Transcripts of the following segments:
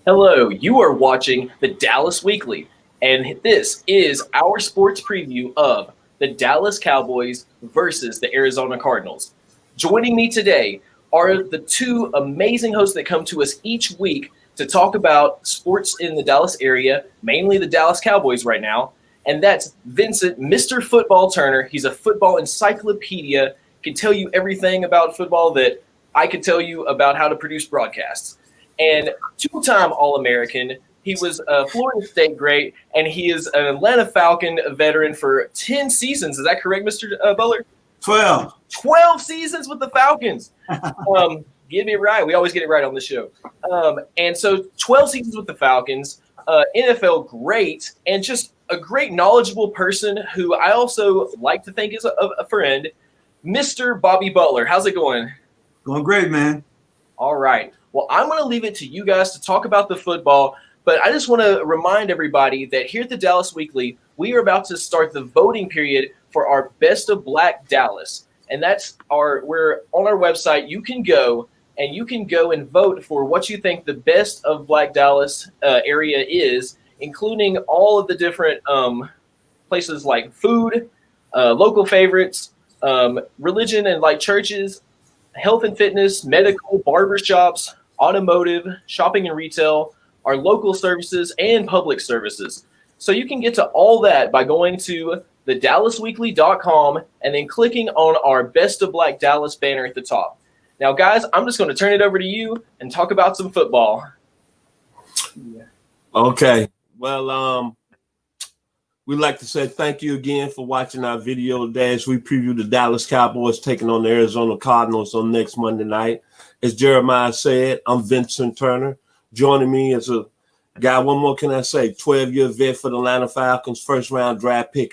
Hello, you are watching the Dallas Weekly, and this is our sports preview of the Dallas Cowboys versus the Arizona Cardinals. Joining me today are the two amazing hosts that come to us each week to talk about sports in the Dallas area, mainly the Dallas Cowboys right now, and that's Vincent, Mr. Football Turner. He's a football encyclopedia, can tell you everything about football that I could tell you about how to produce broadcasts. And two-time All-American. He was a Florida State great, and he is an Atlanta Falcon veteran for 10 seasons. Is that correct, Mr. Butler? 12. 12 seasons with the Falcons. Get me right. We always get it right on the show. And so 12 seasons with the Falcons, NFL great, and just a great knowledgeable person who I also like to think is a friend, Mr. Bobby Butler. How's it going? Going great, man. All right. Well, I'm going to leave it to you guys to talk about the football, but I just want to remind everybody that here at the Dallas Weekly, we are about to start the voting period for our Best of Black Dallas. And we're on our website. You can go and vote for what you think the Best of Black Dallas area is, including all of the different places like food, local favorites, religion and like churches, health and fitness, medical, barbershops, automotive, shopping and retail, our local services, and public services. So you can get to all that by going to thedallasweekly.com and then clicking on our Best of Black Dallas banner at the top. Now, guys, I'm just going to turn it over to you and talk about some football. Okay. Well, we'd like to say thank you again for watching our video today as we preview the Dallas Cowboys taking on the Arizona Cardinals on next Monday night. As Jeremiah said, I'm Vincent Turner. Joining me is a guy, one more can I say, 12-year vet for the Atlanta Falcons, first-round draft pick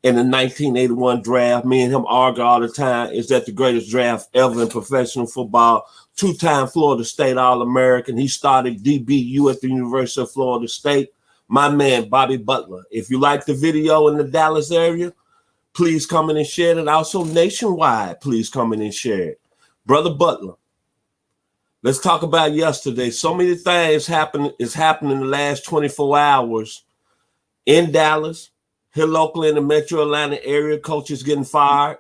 in the 1981 draft. Me and him argue all the time, is that the greatest draft ever in professional football? Two-time Florida State All-American. He started DBU at the University of Florida State. My man, Bobby Butler. If you like the video in the Dallas area, please come in and share it. Also nationwide, please come in and share it. Brother Butler, let's talk about yesterday. So many things happening in the last 24 hours in Dallas. Here locally in the Metro Atlanta area, coaches getting fired.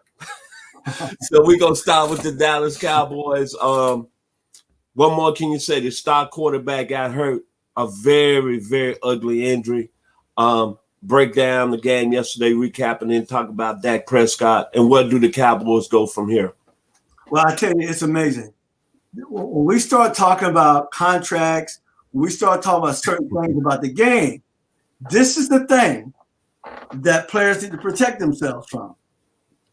So we're going to start with the Dallas Cowboys. What more can you say? The star quarterback got hurt. A very, very ugly injury. Break down the game yesterday, recapping and talk about Dak Prescott and where do the Cowboys go from here? Well, I tell you, it's amazing. When we start talking about contracts, when we start talking about certain things about the game, this is the thing that players need to protect themselves from.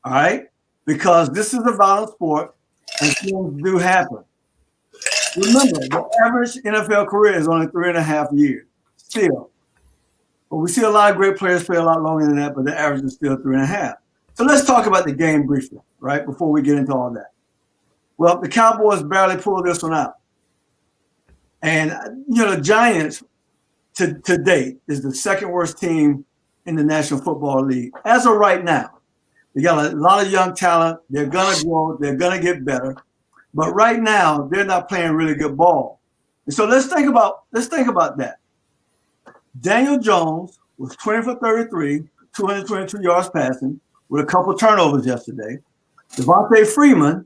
All right? Because this is a violent sport and things do happen. Remember, the average NFL career is only 3.5 years. Still. But we see a lot of great players play a lot longer than that, but the average is still 3.5. So let's talk about the game briefly, right, before we get into all that. Well, the Cowboys barely pulled this one out. And, the Giants, to date, is the second worst team in the National Football League as of right now. They got a lot of young talent. They're going to grow. They're going to get better. But right now, they're not playing really good ball. And so let's think about that. Daniel Jones was 20 for 33, 222 yards passing, with a couple turnovers yesterday. Devontae Freeman,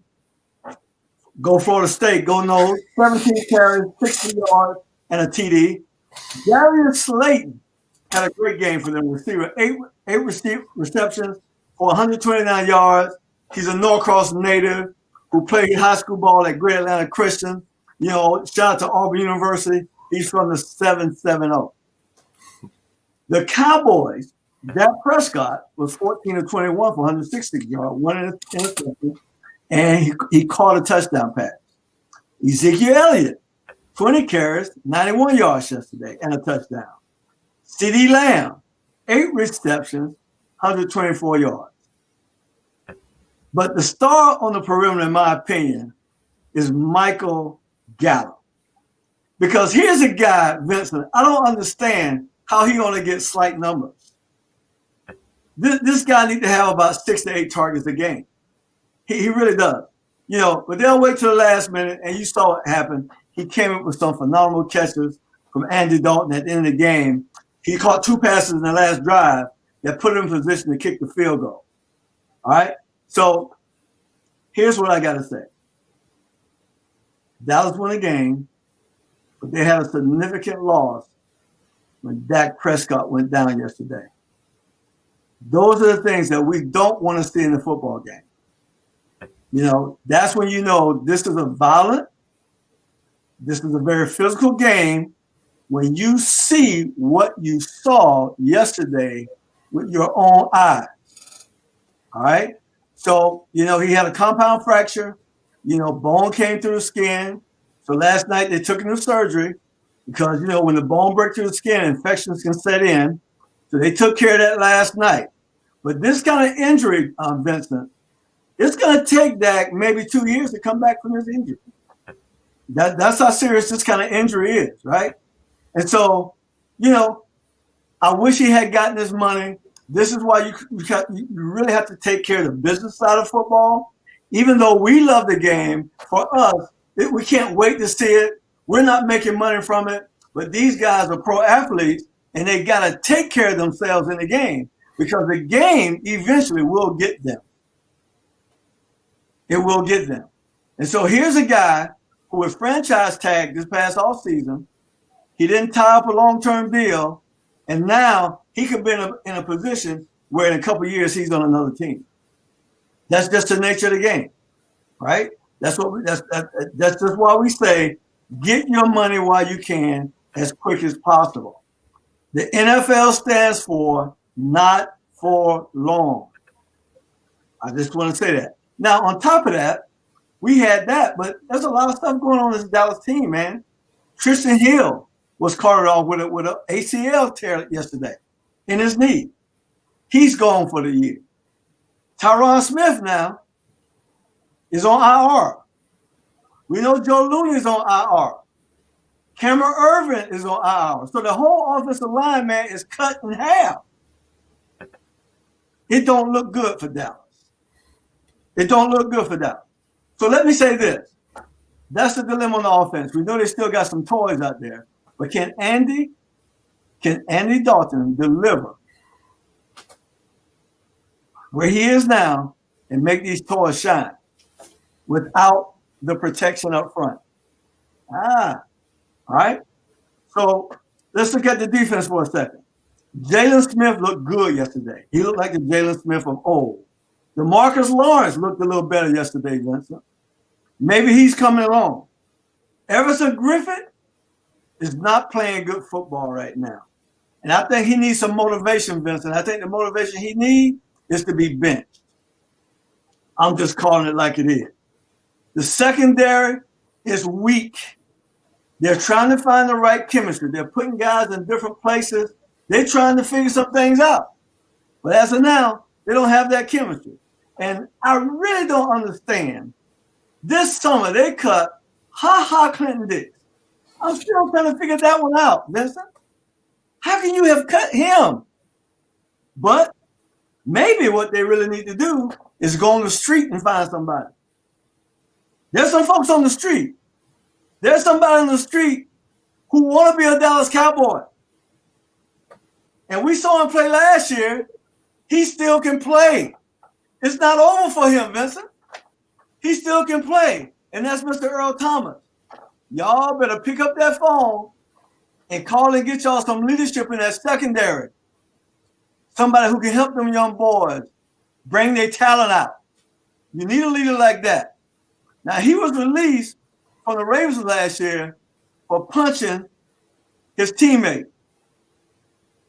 go Florida State, go Noles, 17 carries, 60 yards, and a TD. Darius Slayton had a great game for them. Receiver, eight receptions for 129 yards. He's a Norcross native who played high school ball at Great Atlanta Christian. Shout out to Auburn University. He's from the 770. The Cowboys, Dak Prescott was 14 of 21 for 160 yards, one interception, and he caught a touchdown pass. Ezekiel Elliott, 20 carries, 91 yards yesterday, and a touchdown. CeeDee Lamb, 8 receptions, 124 yards. But the star on the perimeter, in my opinion, is Michael Gallup. Because here's a guy, Vincent, I don't understand how he only gets slight numbers. This guy needs to have about 6 to 8 targets a game. He really does. But they'll wait till the last minute, and you saw it happen. He came up with some phenomenal catches. from Andy Dalton at the end of the game. He caught 2 passes in the last drive that put him in position to kick the field goal. All right? So here's what I got to say. Dallas won a game, but they had a significant loss when Dak Prescott went down yesterday. Those are the things that we don't want to see in the football game. You know, that's when you know this is a very physical game when you see what you saw yesterday with your own eyes. All right? So, you know, he had a compound fracture. You know, bone came through the skin. So last night they took him to surgery because, you know, when the bone breaks through the skin, infections can set in. So they took care of that last night. But this kind of injury, Vincent, it's going to take Dak maybe 2 years to come back from his injury. That's how serious this kind of injury is, right? And so, you know, I wish he had gotten his money. This is why you really have to take care of the business side of football. Even though we love the game, for us, we can't wait to see it. We're not making money from it. But these guys are pro athletes, and they got to take care of themselves in the game because the game eventually will get them. It will get them. And so here's a guy who was franchise tagged this past offseason. He didn't tie up a long-term deal, and now he could be in a position where in a couple of years he's on another team. That's just the nature of the game, right? That's just why we say get your money while you can as quick as possible. The NFL stands for not for long. I just want to say that. Now, on top of that, we had that, but there's a lot of stuff going on in this Dallas team, man. Tristan Hill was carted off with an ACL tear yesterday in his knee. He's gone for the year. Tyron Smith now is on IR. We know Joe Looney is on IR. Cameron Irvin is on IR. So the whole offensive line, man, is cut in half. It don't look good for Dallas. It don't look good for Dallas. So let me say this. That's the dilemma on the offense. We know they still got some toys out there. But can Andy Dalton deliver where he is now and make these toys shine without the protection up front? All right. So let's look at the defense for a second. Jalen Smith looked good yesterday. He looked like the Jalen Smith of old. DeMarcus Lawrence looked a little better yesterday, Vincent. Maybe he's coming along. Everson Griffin is not playing good football right now. And I think he needs some motivation, Vincent. I think the motivation he needs is to be benched. I'm just calling it like it is. The secondary is weak. They're trying to find the right chemistry. They're putting guys in different places. They're trying to figure some things out. But as of now, they don't have that chemistry. And I really don't understand. This summer, they cut Clinton Dix. I'm still trying to figure that one out, Vincent. How can you have cut him? But maybe what they really need to do is go on the street and find somebody. There's some folks on the street. There's somebody on the street who want to be a Dallas Cowboy. And we saw him play last year. He still can play. It's not over for him, Vincent. He still can play. And that's Mr. Earl Thomas. Y'all better pick up that phone and call and get y'all some leadership in that secondary. Somebody who can help them young boys bring their talent out. You need a leader like that. Now, he was released from the Ravens last year for punching his teammate.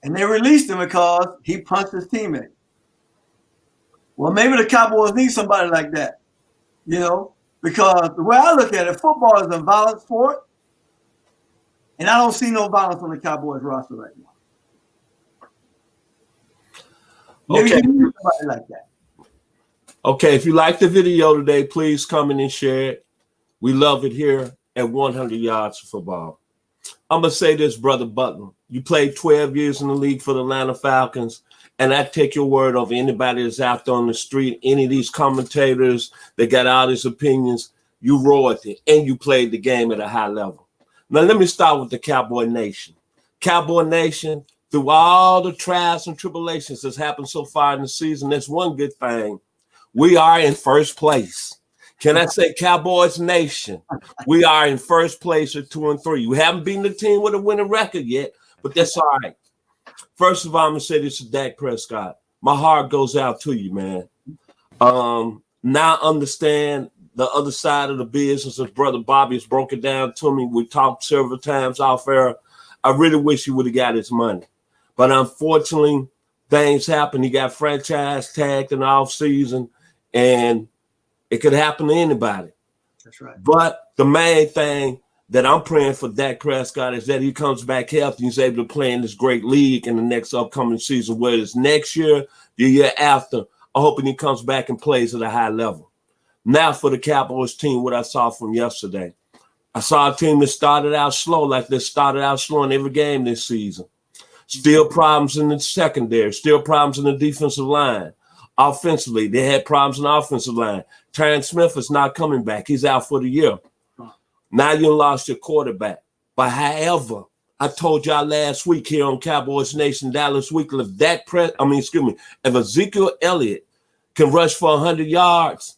And they released him because he punched his teammate. Well, maybe the Cowboys need somebody like that, you know, because the way I look at it, football is a violent sport, and I don't see no violence on the Cowboys roster right now. Maybe you need somebody like that. Okay, if you like the video today, please comment and share it. We love it here at 100 Yards of Football. I'm going to say this, Brother Butler. You played 12 years in the league for the Atlanta Falcons, and I take your word over anybody that's out there on the street, any of these commentators that got all these opinions. You roared it, and you played the game at a high level. Now, let me start with the Cowboy Nation. Cowboy Nation, through all the trials and tribulations that's happened so far in the season, there's one good thing. We are in first place. Can I say Cowboys Nation? We are in first place at 2-3. We haven't beaten the team with a winning record yet, but that's all right. First of all, I'm going to say this to Dak Prescott. My heart goes out to you, man. Now understand the other side of the business. As Brother Bobby has broken down to me, we talked several times off air. I really wish he would have got his money. But unfortunately, things happen. He got franchise tagged in the offseason, and it could happen to anybody. That's right. But the main thing that I'm praying for Dak Prescott is that he comes back healthy and he's able to play in this great league in the next upcoming season, whether it's next year, the year after. I'm hoping he comes back and plays at a high level. Now for the Cowboys team, what I saw from yesterday. I saw a team that started out slow, like they started out slow in every game this season. Still problems in the secondary, still problems in the defensive line. Offensively, they had problems in the offensive line. Terrence Smith is not coming back. He's out for the year. Now you lost your quarterback. But however, I told y'all last week here on Cowboys Nation Dallas Weekly, if Ezekiel Elliott can rush for 100 yards,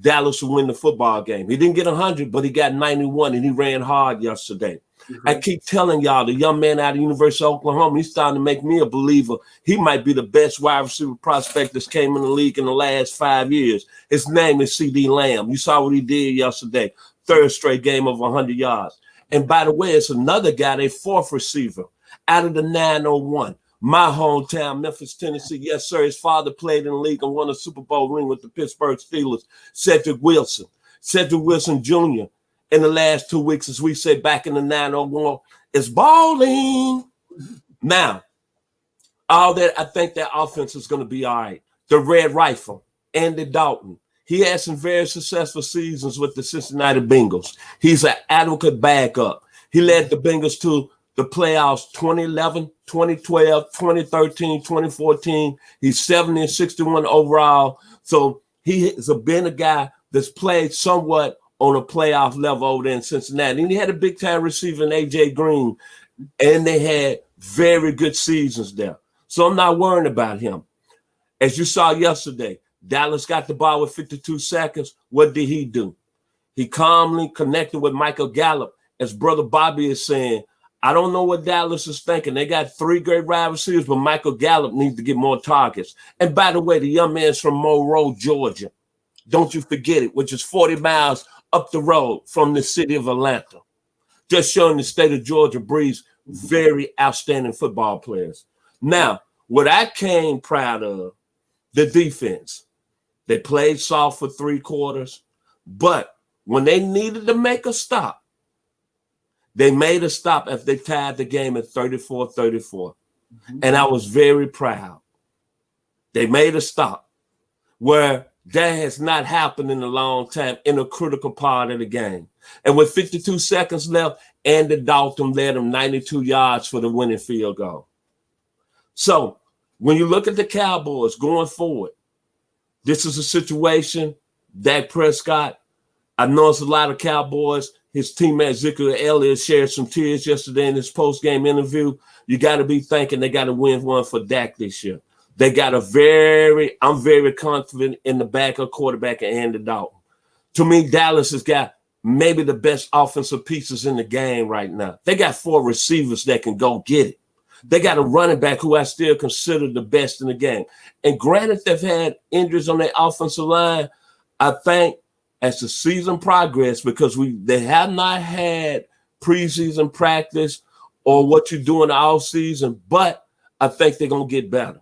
Dallas will win the football game. He didn't get 100, but he got 91, and he ran hard yesterday. Mm-hmm. I keep telling y'all, the young man out of the University of Oklahoma, he's starting to make me a believer. He might be the best wide receiver prospect that's came in the league in the last 5 years. His name is C.D. Lamb. You saw what he did yesterday. Third straight game of 100 yards. And by the way, it's another guy, their fourth receiver, out of the 901. My hometown, Memphis, Tennessee. Yes, sir. His father played in the league and won a Super Bowl ring with the Pittsburgh Steelers. Cedric Wilson Jr. in the last 2 weeks, as we say back in the 901, is balling. Now, all that, I think that offense is going to be all right. The Red Rifle, Andy Dalton. He had some very successful seasons with the Cincinnati Bengals. He's an adequate backup. He led the Bengals to the playoffs 2011, 2012, 2013, 2014. He's 70-61 overall. So he has been a guy that's played somewhat on a playoff level over there in Cincinnati. And he had a big-time receiver in A.J. Green, and they had very good seasons there. So I'm not worrying about him. As you saw yesterday, Dallas got the ball with 52 seconds. What did he do? He calmly connected with Michael Gallup. As Brother Bobby is saying, I don't know what Dallas is thinking. They got 3 great wide receivers, but Michael Gallup needs to get more targets. And by the way, the young man's from Monroe, Georgia. Don't you forget it, which is 40 miles up the road from the city of Atlanta. Just showing the state of Georgia breeds very outstanding football players. Now, what I came proud of, the defense. They played soft for 3 quarters, but when they needed to make a stop, they made a stop after they tied the game at 34-34. Mm-hmm. And I was very proud. They made a stop where that has not happened in a long time in a critical part of the game. And with 52 seconds left, Andy Dalton led them 92 yards for the winning field goal. So when you look at the Cowboys going forward, this is a situation, Dak Prescott, I know it's a lot of Cowboys. His teammate Ezekiel Elliott shared some tears yesterday in his post-game interview. You got to be thinking they got to win one for Dak this year. They got I'm very confident in the backup quarterback and Andy Dalton. To me, Dallas has got maybe the best offensive pieces in the game right now. They got 4 receivers that can go get it. They got a running back who I still consider the best in the game. And granted, they've had injuries on their offensive line. I think as the season progressed, because they have not had preseason practice or what you do in the offseason, but I think they're going to get better.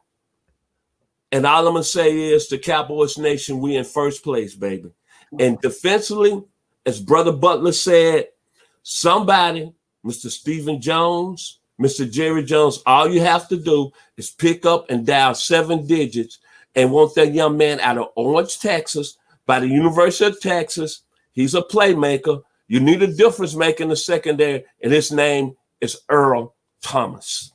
And all I'm going to say is the Cowboys Nation, we in first place, baby. And defensively, as Brother Butler said, somebody, Mr. Stephen Jones, Mr. Jerry Jones, all you have to do is pick up and dial 7 digits and want that young man out of Orange, Texas, by the University of Texas. He's a playmaker. You need a difference maker in the secondary, and his name is Earl Thomas.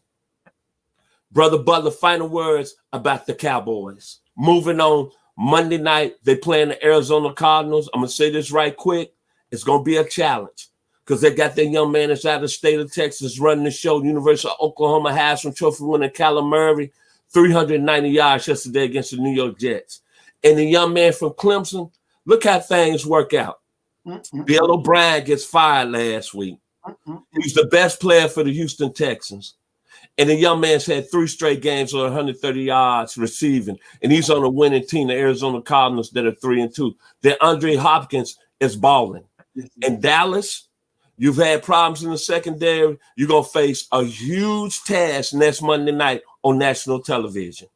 Brother Butler, final words about the Cowboys. Moving on, Monday night, they playing the Arizona Cardinals. I'm going to say this right quick. It's going to be a challenge. because they got that young man that's out of the state of Texas running the show. University of Oklahoma Heisman Trophy winner Kyler Murray, 390 yards yesterday against the New York Jets. And the young man from Clemson, look how things work out. Bill O'Brien gets fired last week. He's the best player for the Houston Texans. And the young man's had 3 straight games of 130 yards receiving. And he's on a winning team, the Arizona Cardinals, that are 3-2. Then Andre Hopkins is balling. In Dallas, you've had problems in the secondary. You're going to face a huge task next Monday night on national television.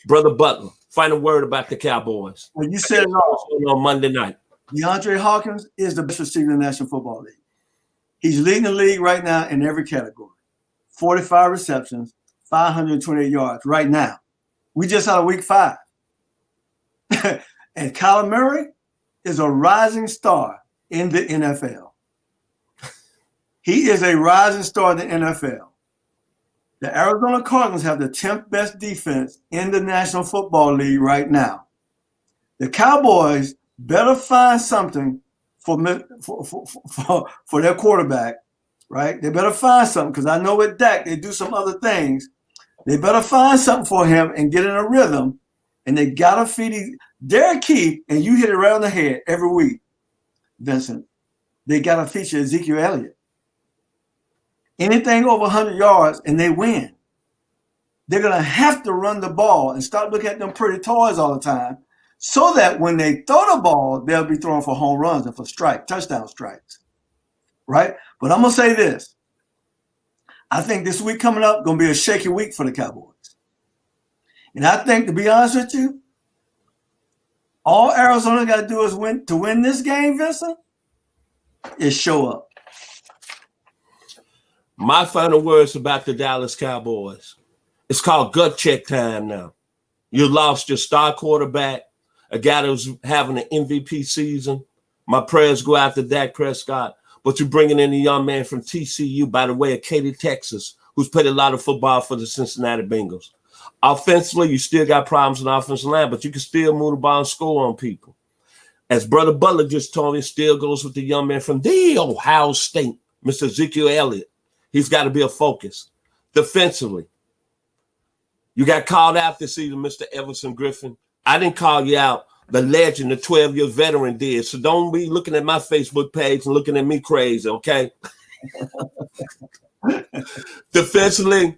Brother Butler, final word about the Cowboys. Well, you said it all. On Monday night. DeAndre Hopkins is the best receiver in the National Football League. He's leading the league right now in every category. 45 receptions, 528 yards right now. We just out of week 5. And Kyler Murray is a rising star in the NFL. He is a rising star in the NFL. The Arizona Cardinals have the 10th best defense in the National Football League right now. The Cowboys better find something for their quarterback, right? They better find something, because I know with Dak, they do some other things. They better find something for him and get in a rhythm, and they got to feed Derek Keith, and you hit it right on the head every week, Vincent. They got to feature Ezekiel Elliott. Anything over 100 yards, and they win. They're going to have to run the ball and stop looking at them pretty toys all the time, so that when they throw the ball, they'll be throwing for home runs and for touchdown strikes, right? But I'm going to say this. I think this week coming up going to be a shaky week for the Cowboys. And I think, to be honest with you, all Arizona got to do is win this game, Vincent, is show up. My final words about the Dallas Cowboys. It's called gut check time now. You lost your star quarterback, a guy that was having an MVP season. My prayers go out to Dak Prescott. But you're bringing in a young man from TCU, by the way, of Katy, Texas, who's played a lot of football for the Cincinnati Bengals. Offensively, you still got problems in the offensive line, but you can still move the ball and score on people. As Brother Butler just told me, it still goes with the young man from the Ohio State, Mr. Ezekiel Elliott. He's got to be a focus. Defensively, you got called out this season, Mr. Everson Griffin. I didn't call you out. The legend, the 12-year veteran did. So don't be looking at my Facebook page and looking at me crazy, okay? Defensively,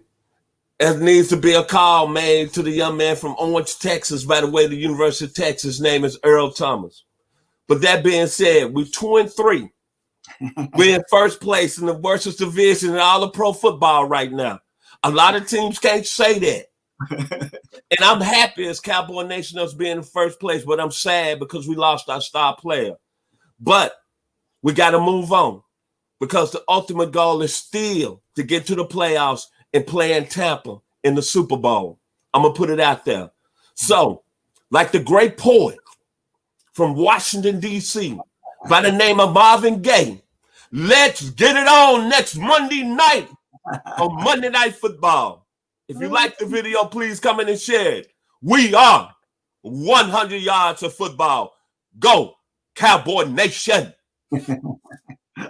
there needs to be a call made to the young man from Orange, Texas. By the way, the University of Texas, his name is Earl Thomas. But that being said, we're 2-3. We're in first place in the worst division in all of pro football right now. A lot of teams can't say that. And I'm happy as Cowboy Nation us being in first place, but I'm sad because we lost our star player. But we got to move on, because the ultimate goal is still to get to the playoffs and play in Tampa in the Super Bowl. I'm going to put it out there. So, like the great poet from Washington, D.C., by the name of Marvin Gaye, let's get it on next Monday night on Monday Night Football. If you like the video, please come in and share it. We are 100 yards of football. Go, Cowboy Nation.